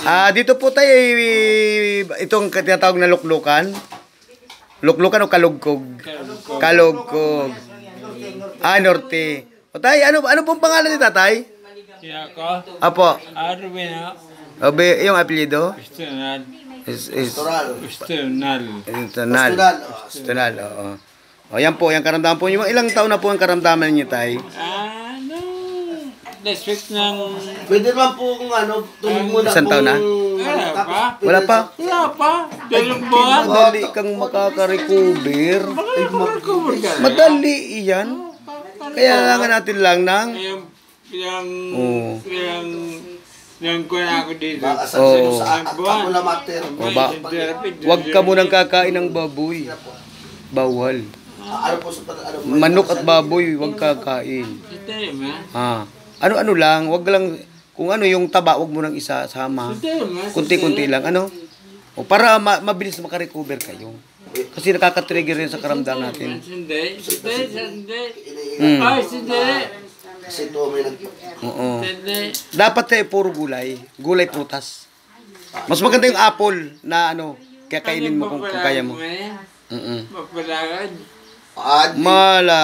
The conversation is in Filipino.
Dito po tayo, itong tinatawag na luklukan. Luklukan o kalugkog? Kalugkog. Norte. O tay, ano pong pangalan ni tatay? Ako? Apo. Arwin ako. Yung apelyido? Estonal. Estonal, oo. O yan po, yung karamdaman po. Ilang taon na po ang karamdaman niyo, tay? Last week ng... Pwede naman po kung tulog muna Isang taon na? Wala pa? Wala pa. Dalawang buwan. Madali kang makaka-recover. Madali iyan. Kaya nga natin lang ng... Yung ko na ako dito. Huwag ka munang kakain ng baboy. Bawal. Manok at baboy, huwag kakain. Ano lang, wag lang, kung ano yung taba, wag mo nang isasama. Kunti-kunti lang, O para mabilis makarecover kayo. Kasi nakaka-trigger rin sa karamdaman natin. Hindi. Kasi ito may Oo. Dapat tayo puro gulay. Gulay prutas. Mas maganda yung apple na kaya kainin mo kung kaya mo. Mapalagan. Malak.